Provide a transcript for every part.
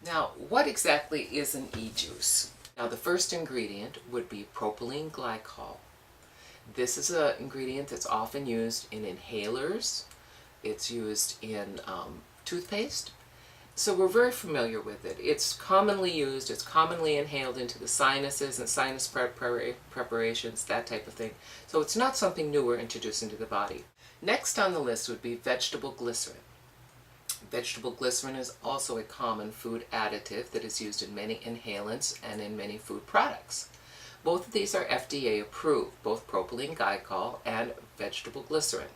Now, what exactly is an eJuice? Now, the first ingredient would be propylene glycol. This is an ingredient that's often used in inhalers. It's used in toothpaste. So we're very familiar with it. It's commonly used, it's commonly inhaled into the sinuses and sinus preparations, that type of thing. So it's not something new we're introducing to the body. Next on the list would be vegetable glycerin. Vegetable glycerin is also a common food additive that is used in many inhalants and in many food products. Both of these are FDA approved, both propylene glycol and vegetable glycerin.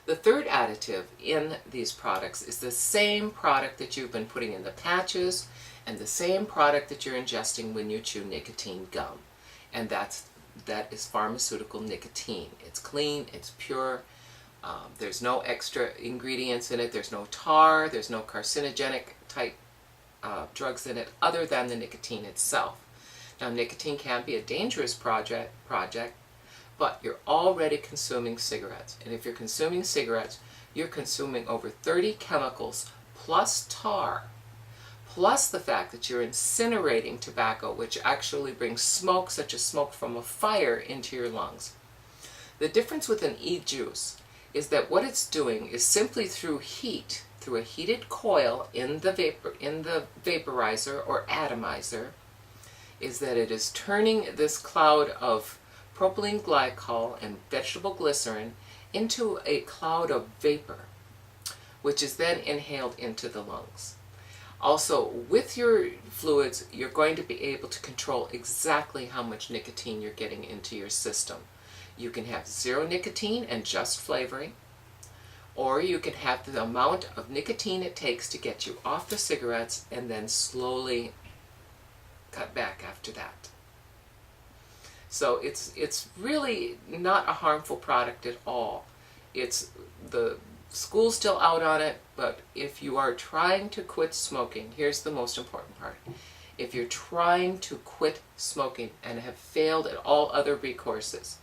The third additive in these products is the same product that you've been putting in the patches and the same product that you're ingesting when you chew nicotine gum. And that is pharmaceutical nicotine. It's clean, it's pure, there's no extra ingredients in it, there's no tar, there's no carcinogenic type drugs in it other than the nicotine itself. Now, nicotine can be a dangerous project, but you're already consuming cigarettes. And if you're consuming cigarettes, you're consuming over 30 chemicals plus tar, plus the fact that you're incinerating tobacco, which actually brings smoke, such as smoke from a fire, into your lungs. The difference with an eJuice is that what it's doing is simply through heat, through a heated coil in the vaporizer or atomizer, is that it is turning this cloud of propylene glycol and vegetable glycerin into a cloud of vapor, which is then inhaled into the lungs. Also, with your fluids, you're going to be able to control exactly how much nicotine you're getting into your system. You can have zero nicotine and just flavoring, or you can have the amount of nicotine it takes to get you off the cigarettes and then slowly cut back after that. So it's really not a harmful product at all. It's the school's still out on it, but if you are trying to quit smoking, here's the most important part. If you're trying to quit smoking and have failed at all other recourses,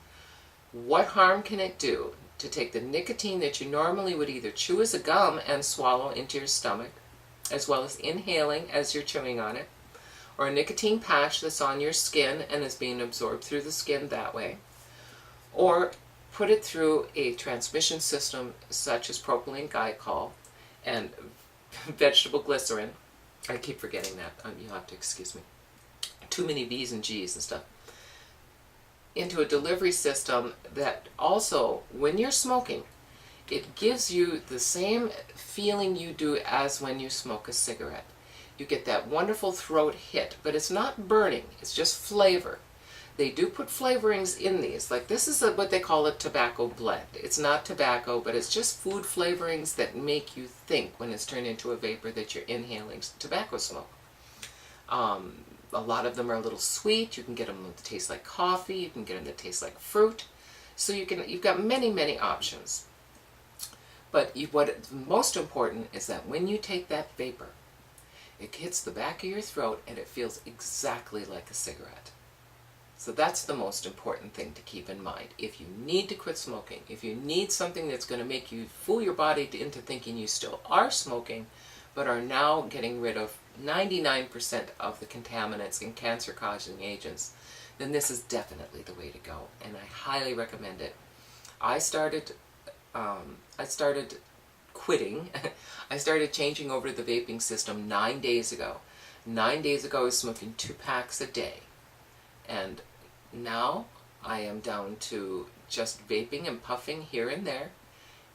what harm can it do to take the nicotine that you normally would either chew as a gum and swallow into your stomach, as well as inhaling as you're chewing on it, or a nicotine patch that's on your skin and is being absorbed through the skin that way, or put it through a transmission system such as propylene glycol and vegetable glycerin. I keep forgetting that. You'll have to excuse me. Too many V's and G's and stuff. Into a delivery system that also, when you're smoking, it gives you the same feeling you do as when you smoke a cigarette. You get that wonderful throat hit, but it's not burning, it's just flavor. They do put flavorings in these, like this is what they call a tobacco blend. It's not tobacco, but it's just food flavorings that make you think when it's turned into a vapor that you're inhaling tobacco smoke. A lot of them are a little sweet. You can get them that taste like coffee, you can get them that taste like fruit. So you've got many, many options. But what's most important is that when you take that vapor, it hits the back of your throat and it feels exactly like a cigarette. So that's the most important thing to keep in mind. If you need to quit smoking, if you need something that's going to make you fool your body into thinking you still are smoking, but are now getting rid of 99% of the contaminants and cancer-causing agents, then this is definitely the way to go, and I highly recommend it. I started quitting. I started changing over to the vaping system 9 days ago. 9 days ago I was smoking 2 packs a day, and now I am down to just vaping and puffing here and there,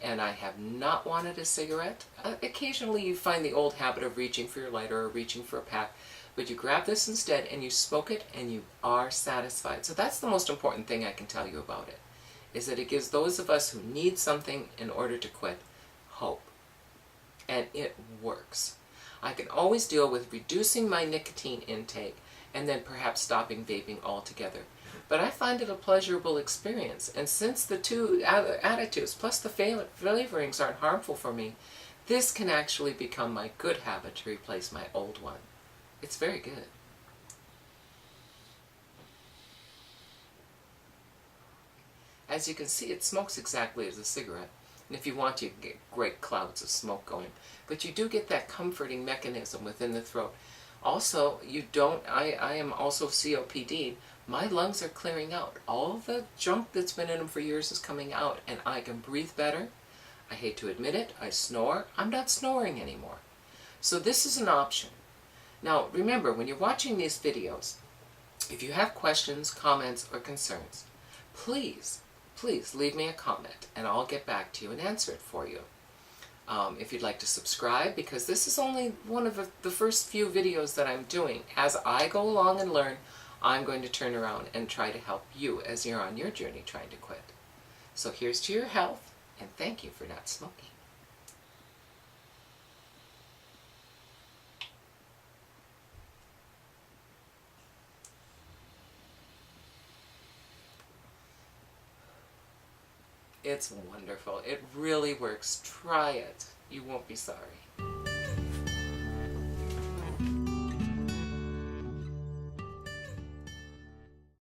and I have not wanted a cigarette. Occasionally you find the old habit of reaching for your lighter or reaching for a pack, but you grab this instead and you smoke it and you are satisfied. So that's the most important thing I can tell you about it, is that it gives those of us who need something in order to quit hope. And it works. I can always deal with reducing my nicotine intake and then perhaps stopping vaping altogether. But I find it a pleasurable experience, and since the two additives plus the flavorings aren't harmful for me, this can actually become my good habit to replace my old one. It's very good. As you can see, it smokes exactly as a cigarette. And if you want, you can get great clouds of smoke going. But you do get that comforting mechanism within the throat. Also, you don't, I am also COPD. My lungs are clearing out. All the junk that's been in them for years is coming out, and I can breathe better. I hate to admit it, I snore. I'm not snoring anymore. So this is an option. Now, remember, when you're watching these videos, if you have questions, comments, or concerns, please leave me a comment, and I'll get back to you and answer it for you. If you'd like to subscribe, because this is only one of the first few videos that I'm doing. As I go along and learn, I'm going to turn around and try to help you as you're on your journey trying to quit. So here's to your health, and thank you for not smoking. It's wonderful. It really works. Try it. You won't be sorry.